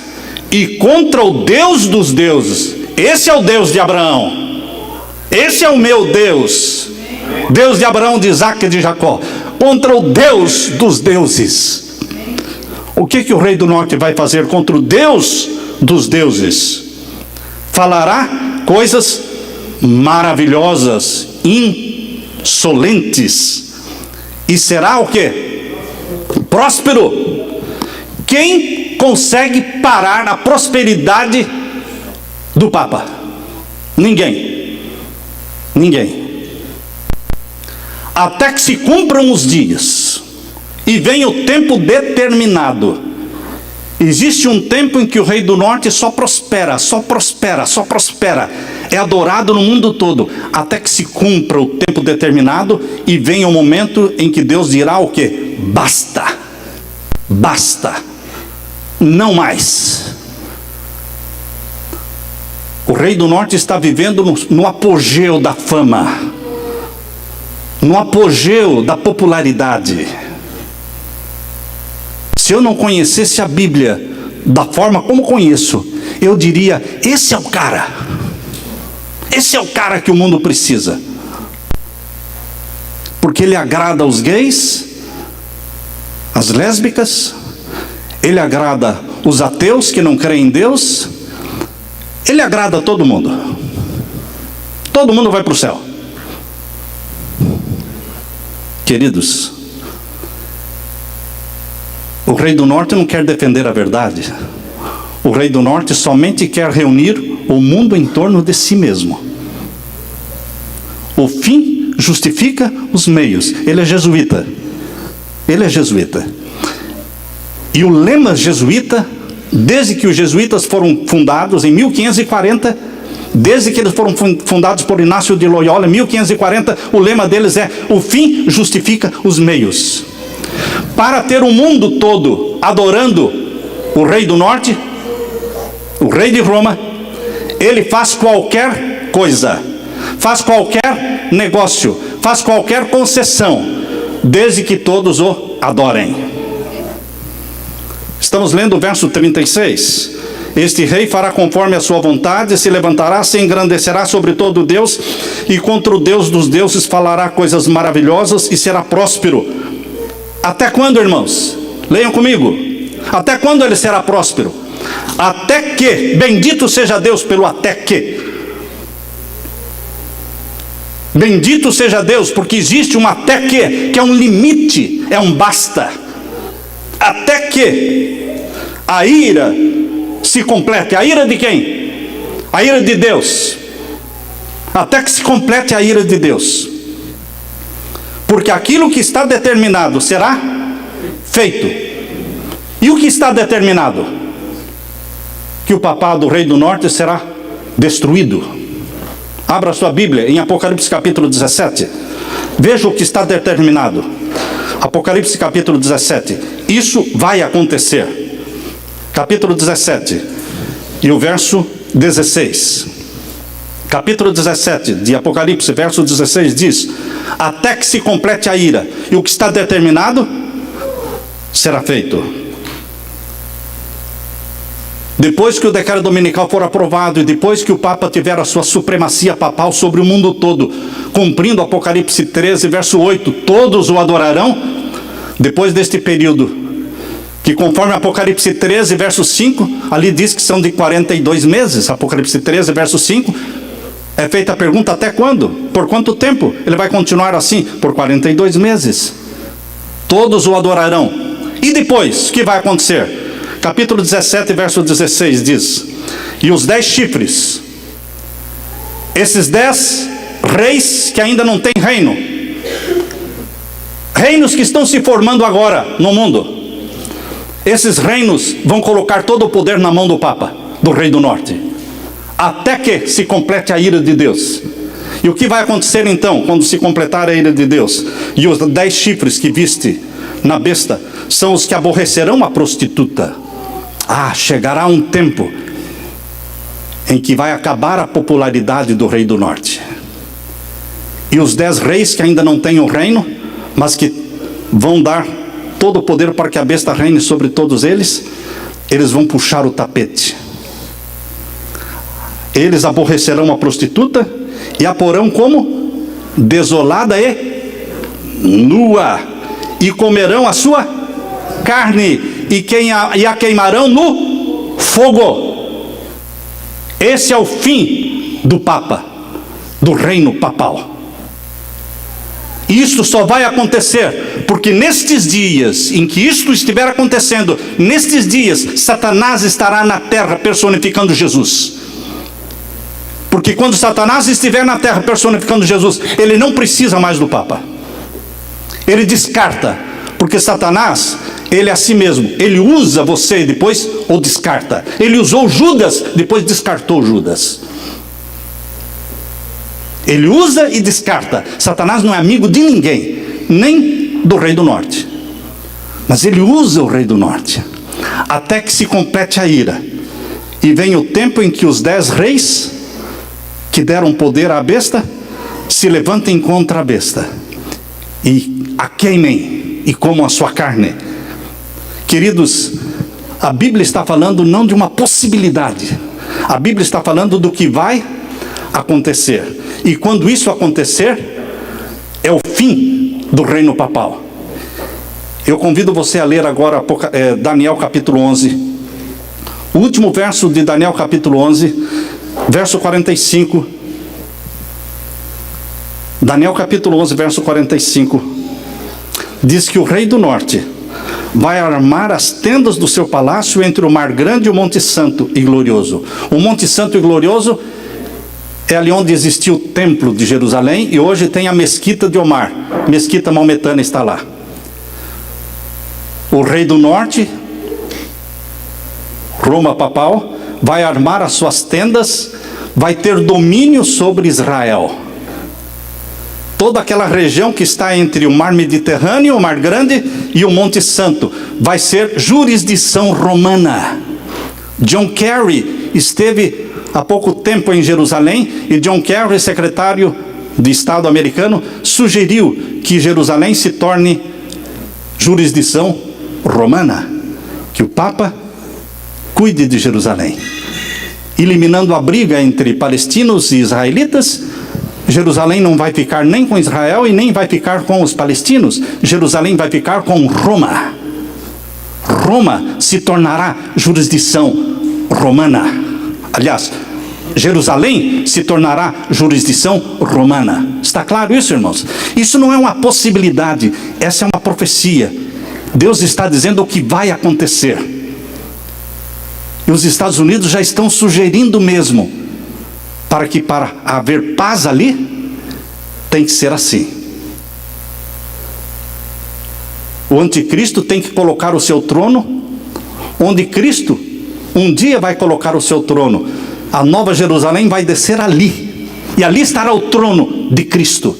E contra o Deus dos deuses. Esse é o Deus de Abraão. Esse é o meu Deus. Deus de Abraão, de Isaac e de Jacó. Contra o Deus dos deuses. O que o rei do norte vai fazer contra o Deus dos deuses? Falará coisas maravilhosas, insolentes. E será o quê? Próspero. Quem consegue parar a prosperidade do Papa? Ninguém. Até que se cumpram os dias e venha o tempo determinado. Existe um tempo em que o rei do norte só prospera. É adorado no mundo todo, até que se cumpra o tempo determinado e venha o momento em que Deus dirá o quê? Basta, não mais. O rei do norte está vivendo no apogeu da fama, no apogeu da popularidade. Se eu não conhecesse a Bíblia da forma como conheço, eu diria: esse é o cara que o mundo precisa, porque ele agrada aos gays, as lésbicas, ele agrada os ateus que não creem em Deus, ele agrada a todo mundo vai para o céu. Queridos, o rei do norte não quer defender a verdade. O rei do norte somente quer reunir o mundo em torno de si mesmo. O fim justifica os meios. Ele é jesuíta. E o lema jesuíta, desde que os jesuítas foram fundados em 1540, desde que eles foram fundados por Inácio de Loyola em 1540, o lema deles é: o fim justifica os meios. Para ter o mundo todo adorando o rei do norte, o rei de Roma, ele faz qualquer coisa, faz qualquer negócio, faz qualquer concessão, desde que todos o adorem. Estamos lendo o verso 36. Este rei fará conforme a sua vontade, se levantará, se engrandecerá sobre todo Deus, e contra o Deus dos deuses falará coisas maravilhosas e será próspero. Até quando, irmãos? Leiam comigo. Até quando ele será próspero? Até que, bendito seja Deus pelo até que. Bendito seja Deus, porque existe um até que é um limite, é um basta. Até que a ira se complete. A ira de quem? A ira de Deus. Até que se complete a ira de Deus. Porque aquilo que está determinado será feito. E o que está determinado? Que o papado do rei do norte será destruído. Abra sua Bíblia em Apocalipse capítulo 17. Veja o que está determinado. Apocalipse capítulo 17. Isso vai acontecer. Capítulo 17 e o verso 16. Capítulo 17 de Apocalipse, verso 16 diz: até que se complete a ira, e o que está determinado será feito. Depois que o decreto dominical for aprovado e depois que o Papa tiver a sua supremacia papal sobre o mundo todo, cumprindo Apocalipse 13, verso 8, todos o adorarão. Depois deste período, que conforme Apocalipse 13, verso 5, ali diz que são de 42 meses, Apocalipse 13, verso 5, é feita a pergunta: até quando? Por quanto tempo? Ele vai continuar assim? Por 42 meses. Todos o adorarão. E depois, o que vai acontecer? Capítulo 17, verso 16 diz: e os 10 chifres, esses 10 reis que ainda não têm reino, reinos que estão se formando agora no mundo, esses reinos vão colocar todo o poder na mão do Papa, do rei do norte, até que se complete a ira de Deus. E o que vai acontecer então, quando se completar a ira de Deus? E os 10 chifres que viste na besta são os que aborrecerão a prostituta. Chegará um tempo em que vai acabar a popularidade do rei do norte. E os 10 reis que ainda não têm o reino, mas que vão dar todo o poder para que a besta reine sobre todos eles, eles vão puxar o tapete. Eles aborrecerão a prostituta e a porão como desolada e nua, e comerão a sua carne e a queimarão no fogo. Esse é o fim do Papa, do reino papal. Isso só vai acontecer porque nestes dias em que isto estiver acontecendo, nestes dias Satanás estará na terra personificando Jesus. Porque quando Satanás estiver na terra personificando Jesus, ele não precisa mais do Papa. Ele descarta, porque Satanás, ele é a si mesmo. Ele usa você e depois o descarta. Ele usou Judas, depois descartou Judas. Ele usa e descarta. Satanás não é amigo de ninguém, nem do rei do norte. Mas ele usa o rei do norte, até que se complete a ira. E vem o tempo em que os 10 reis, que deram poder à besta, se levantem contra a besta, e a queimem, e comam a sua carne. Queridos, a Bíblia está falando não de uma possibilidade. A Bíblia está falando do que vai acontecer. E quando isso acontecer, é o fim do reino papal. Eu convido você a ler agora Daniel capítulo 11. O último verso de Daniel capítulo 11, verso 45. Daniel capítulo 11, verso 45. Diz que o rei do norte vai armar as tendas do seu palácio entre o mar grande e o monte santo e glorioso. O monte santo e glorioso é ali onde existiu o templo de Jerusalém, e hoje tem a mesquita de Omar. Mesquita maometana está lá. O rei do norte, Roma papal, vai armar as suas tendas, vai ter domínio sobre Israel. Toda aquela região que está entre o mar Mediterrâneo, o mar grande e o Monte Santo, vai ser jurisdição romana. John Kerry esteve há pouco tempo em Jerusalém, e John Kerry, secretário de Estado americano, sugeriu que Jerusalém se torne jurisdição romana, que o Papa cuide de Jerusalém, eliminando a briga entre palestinos e israelitas. Jerusalém não vai ficar nem com Israel e nem vai ficar com os palestinos. Jerusalém vai ficar com Roma. Roma se tornará jurisdição romana. Aliás, Jerusalém se tornará jurisdição romana. Está claro isso, irmãos? Isso não é uma possibilidade, essa é uma profecia. Deus está dizendo o que vai acontecer. E os Estados Unidos já estão sugerindo mesmo, para haver paz ali, tem que ser assim. O anticristo tem que colocar o seu trono onde Cristo um dia vai colocar o seu trono. A nova Jerusalém vai descer ali, e ali estará o trono de Cristo.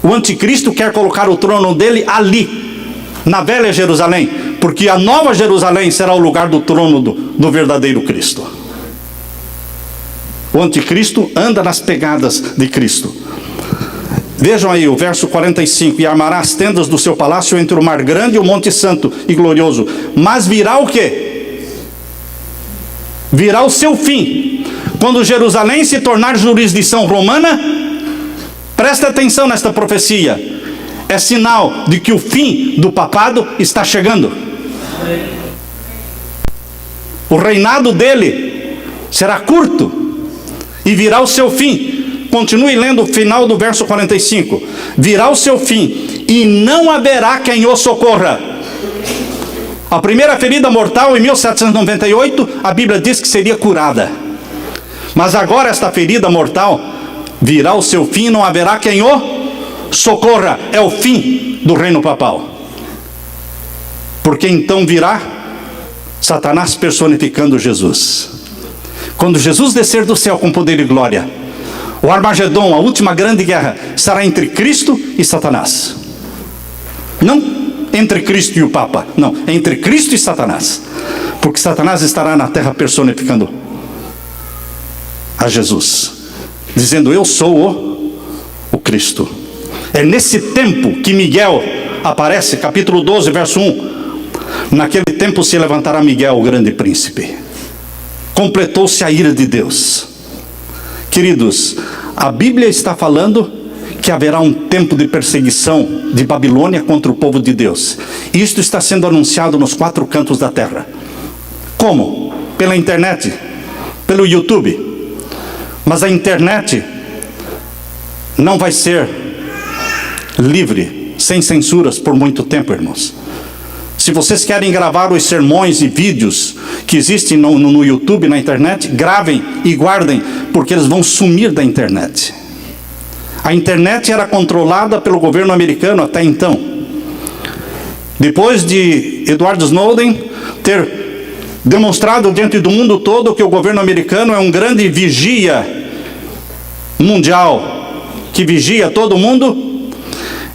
O anticristo quer colocar o trono dele ali, na velha Jerusalém, porque a nova Jerusalém será o lugar do trono do verdadeiro Cristo. O anticristo anda nas pegadas de Cristo. Vejam aí o verso 45. E armará as tendas do seu palácio entre o mar grande e o monte santo e glorioso. Mas virá o quê? Virá o seu fim. Quando Jerusalém se tornar jurisdição romana, presta atenção nesta profecia. É sinal de que o fim do papado está chegando. O reinado dele será curto e virá o seu fim. Continue lendo o final do verso 45. Virá o seu fim e não haverá quem o socorra. A primeira ferida mortal em 1798, a Bíblia diz que seria curada. Mas agora esta ferida mortal virá o seu fim e não haverá quem o socorra. É o fim do reino papal. Porque então virá Satanás personificando Jesus. Quando Jesus descer do céu com poder e glória, o Armagedon, a última grande guerra, será entre Cristo e Satanás. Não entre Cristo e o Papa, não, é entre Cristo e Satanás. Porque Satanás estará na terra personificando a Jesus, dizendo: eu sou o Cristo. É nesse tempo que Miguel aparece, capítulo 12, verso 1. Naquele tempo se levantará Miguel, o grande príncipe. Completou-se a ira de Deus. Queridos, a Bíblia está falando que haverá um tempo de perseguição de Babilônia contra o povo de Deus. Isto está sendo anunciado nos 4 cantos da terra. Como? Pela internet, pelo YouTube. Mas a internet não vai ser livre, sem censuras por muito tempo, irmãos. Se vocês querem gravar os sermões e vídeos que existem no YouTube, na internet, gravem e guardem, porque eles vão sumir da internet. A internet era controlada pelo governo americano até então. Depois de Edward Snowden ter demonstrado diante do mundo todo que o governo americano é um grande vigia mundial, que vigia todo mundo,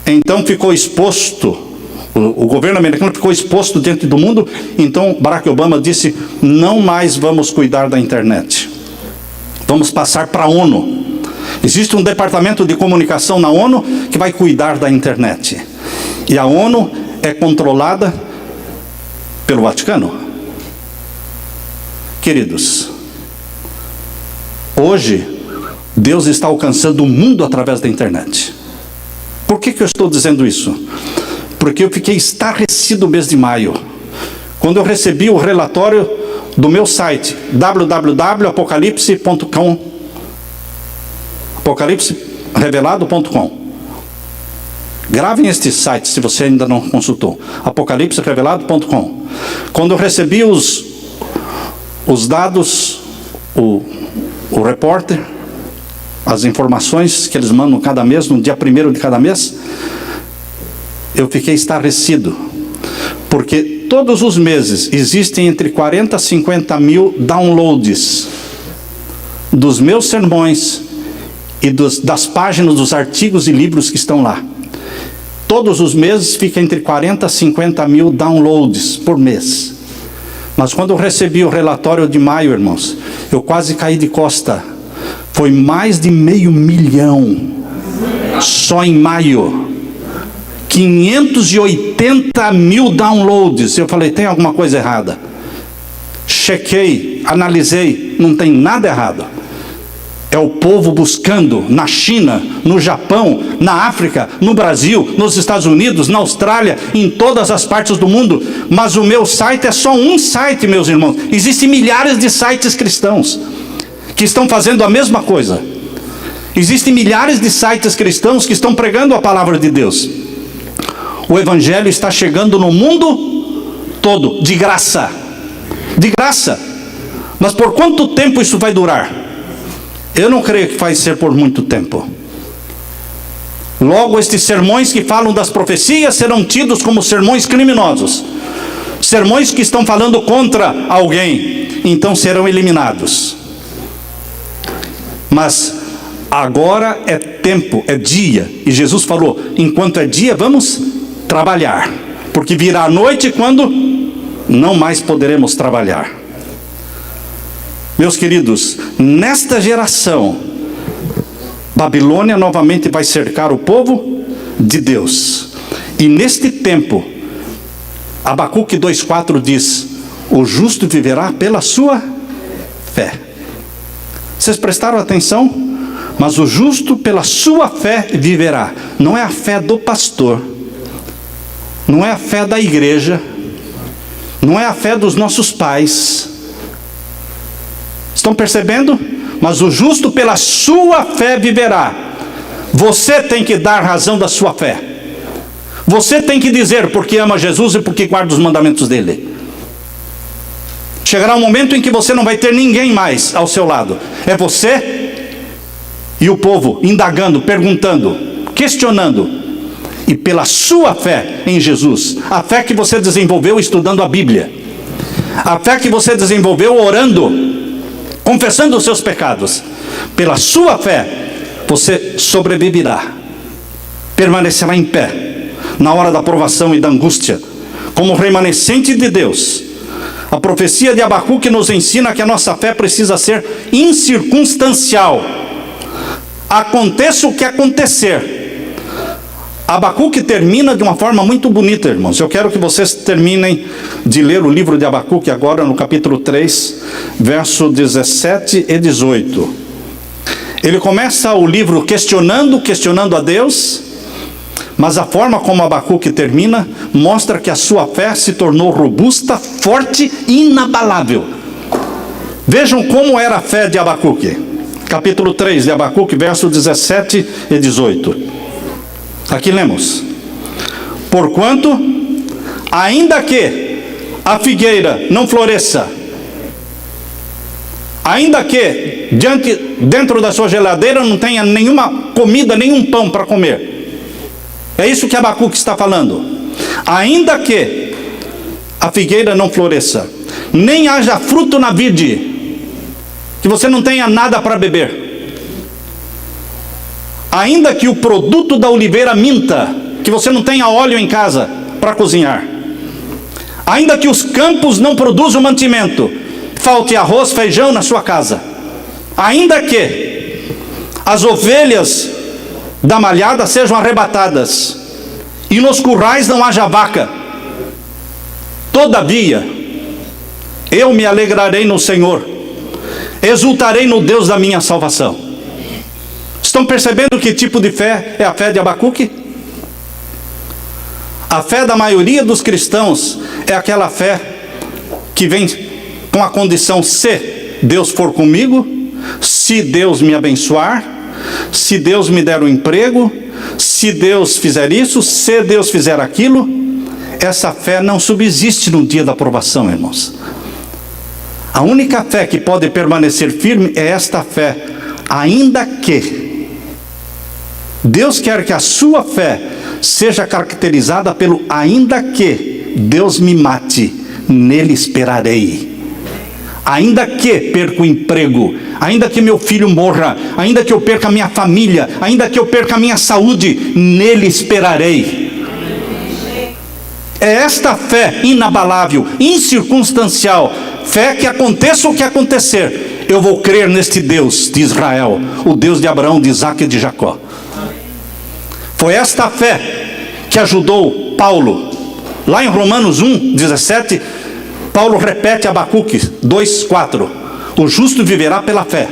então ficou exposto, o governo americano ficou exposto diante do mundo. Então Barack Obama disse: não mais vamos cuidar da internet, vamos passar para a ONU. Existe um departamento de comunicação na ONU que vai cuidar da internet, e a ONU é controlada pelo Vaticano. Queridos, hoje Deus está alcançando o mundo através da internet. Por que eu estou dizendo isso? Porque eu fiquei estarrecido no mês de maio, quando eu recebi o relatório do meu site, www.apocalipse.com, apocalipserevelado.com. Gravem este site se você ainda não consultou, apocalipserevelado.com. Quando eu recebi os dados, o repórter, as informações que eles mandam cada mês, no dia 1º de cada mês, eu fiquei estarrecido, porque todos os meses existem entre 40 a 50 mil downloads dos meus sermões e das páginas dos artigos e livros que estão lá. Todos os meses fica entre 40 a 50 mil downloads por mês. Mas quando eu recebi o relatório de maio, irmãos, eu quase caí de costa. Foi mais de 500 mil só em maio. 580 mil downloads. Eu falei: tem alguma coisa errada. Chequei, analisei, não tem nada errado. É o povo buscando na China, no Japão, na África, no Brasil, nos Estados Unidos, na Austrália, em todas as partes do mundo. Mas o meu site é só um site, meus irmãos. Existem milhares de sites cristãos que estão fazendo a mesma coisa. Existem milhares de sites cristãos que estão pregando a palavra de Deus. O evangelho está chegando no mundo todo, de graça. De graça. Mas por quanto tempo isso vai durar? Eu não creio que vai ser por muito tempo. Logo, estes sermões que falam das profecias serão tidos como sermões criminosos. Sermões que estão falando contra alguém, então serão eliminados. Mas agora é tempo, é dia. E Jesus falou: enquanto é dia, vamos trabalhar, porque virá a noite quando não mais poderemos trabalhar. Meus queridos, nesta geração, Babilônia novamente vai cercar o povo de Deus. E neste tempo, Abacuque 2,4 diz: o justo viverá pela sua fé. Vocês prestaram atenção? Mas o justo pela sua fé viverá. Não é a fé do pastor, não é a fé da igreja, não é a fé dos nossos pais. Estão percebendo? Mas o justo pela sua fé viverá. Você tem que dar razão da sua fé. Você tem que dizer porque ama Jesus e porque guarda os mandamentos dele. Chegará um momento em que você não vai ter ninguém mais ao seu lado. É você e o povo indagando, perguntando, questionando. E pela sua fé em Jesus, a fé que você desenvolveu estudando a Bíblia, a fé que você desenvolveu orando, confessando os seus pecados, pela sua fé você sobreviverá, permanecerá em pé na hora da provação e da angústia, como remanescente de Deus. A profecia de Abacuque nos ensina que a nossa fé precisa ser incircunstancial. Aconteça o que acontecer. Abacuque termina de uma forma muito bonita, irmãos. Eu quero que vocês terminem de ler o livro de Abacuque agora no capítulo 3, verso 17 e 18. Ele começa o livro questionando a Deus, mas a forma como Abacuque termina mostra que a sua fé se tornou robusta, forte e inabalável. Vejam como era a fé de Abacuque. Capítulo 3 de Abacuque, verso 17 e 18. Aqui lemos: porquanto ainda que a figueira não floresça, ainda que dentro da sua geladeira não tenha nenhuma comida, nenhum pão para comer. É isso que Abacuque está falando. Ainda que a figueira não floresça, nem haja fruto na vide, que você não tenha nada para beber, ainda que o produto da oliveira minta, que você não tenha óleo em casa para cozinhar, ainda que os campos não produzam mantimento, falte arroz, feijão na sua casa, ainda que as ovelhas da malhada sejam arrebatadas e nos currais não haja vaca, todavia eu me alegrarei no Senhor, exultarei no Deus da minha salvação. Estão percebendo que tipo de fé é a fé de Abacuque? A fé da maioria dos cristãos é aquela fé que vem com a condição: se Deus for comigo, se Deus me abençoar, se Deus me der um emprego, se Deus fizer isso, se Deus fizer aquilo. Essa fé não subsiste no dia da provação, irmãos. A única fé que pode permanecer firme é esta fé, ainda que. Deus quer que a sua fé seja caracterizada pelo ainda que Deus me mate, nele esperarei. Ainda que perca o emprego, ainda que meu filho morra, ainda que eu perca a minha família, ainda que eu perca a minha saúde, nele esperarei. É esta fé inabalável, incircunstancial, fé que aconteça o que acontecer, eu vou crer neste Deus de Israel, o Deus de Abraão, de Isaque e de Jacó. Foi esta fé que ajudou Paulo. Lá em Romanos 1:17, Paulo repete Abacuque 2:4: o justo viverá pela fé.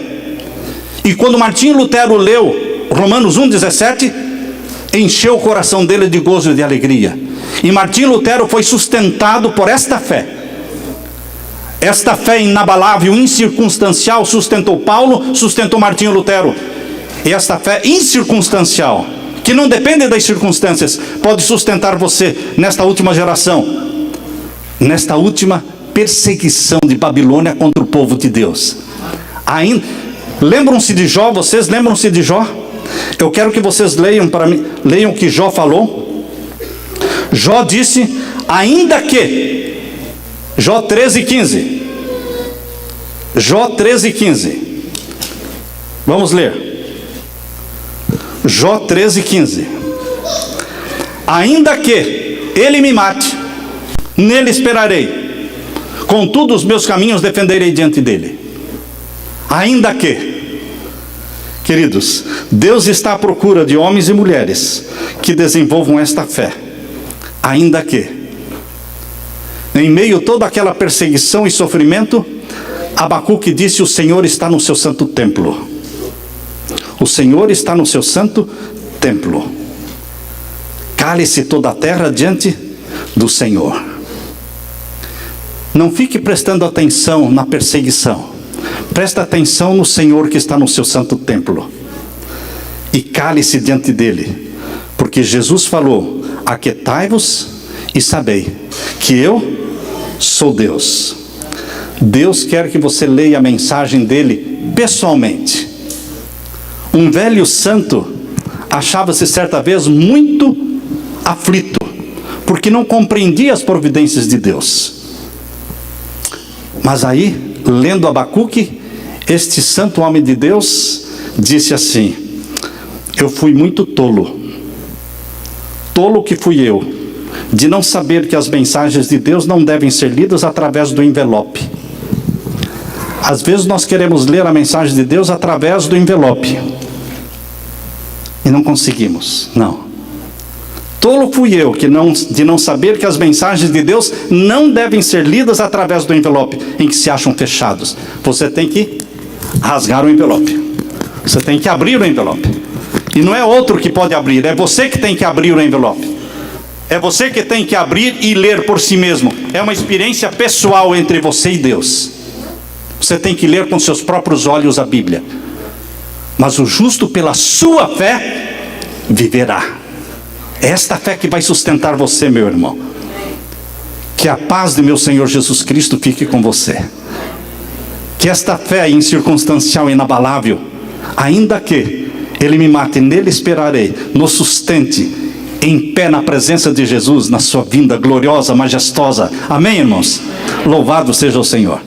E quando Martinho Lutero leu Romanos 1:17, encheu o coração dele de gozo e de alegria. E Martinho Lutero foi sustentado por esta fé. Esta fé inabalável, incircunstancial, sustentou Paulo, sustentou Martinho Lutero. E esta fé incircunstancial, que não depende das circunstâncias, pode sustentar você nesta última geração, nesta última perseguição de Babilônia contra o povo de Deus. Ainda lembram-se de Jó? Vocês lembram-se de Jó? Eu quero que vocês leiam para mim, leiam o que Jó falou. Jó disse: ainda que, Jó 13:15, Jó 13:15, vamos ler. Jó 13:15, ainda que ele me mate, nele esperarei, contudo os meus caminhos defenderei diante dele. Ainda que, queridos, Deus está à procura de homens e mulheres que desenvolvam esta fé. Ainda que, em meio a toda aquela perseguição e sofrimento, Abacuque disse: o Senhor está no seu santo templo. O Senhor está no seu santo templo. Cale-se toda a terra diante do Senhor. Não fique prestando atenção na perseguição. Presta atenção no Senhor que está no seu santo templo. E cale-se diante dele. Porque Jesus falou: aquietai-vos e sabei que eu sou Deus. Deus quer que você leia a mensagem dele pessoalmente. Um velho santo achava-se certa vez muito aflito, porque não compreendia as providências de Deus. Mas aí, lendo Abacuque, este santo homem de Deus disse assim: eu fui muito tolo. Tolo que fui eu, de não saber que as mensagens de Deus não devem ser lidas através do envelope. Às vezes nós queremos ler a mensagem de Deus através do envelope e não conseguimos. Não. Tolo fui eu de não saber que as mensagens de Deus não devem ser lidas através do envelope em que se acham fechados. Você tem que rasgar o envelope. Você tem que abrir o envelope. E não é outro que pode abrir, é você que tem que abrir o envelope. É você que tem que abrir e ler por si mesmo. É uma experiência pessoal entre você e Deus. Você tem que ler com seus próprios olhos a Bíblia. Mas o justo pela sua fé viverá. É esta fé que vai sustentar você, meu irmão. Que a paz de meu Senhor Jesus Cristo fique com você. Que esta fé incircunstancial e inabalável, ainda que Ele me mate, nele esperarei, nos sustente em pé na presença de Jesus, na sua vinda gloriosa, majestosa. Amém, irmãos? Louvado seja o Senhor.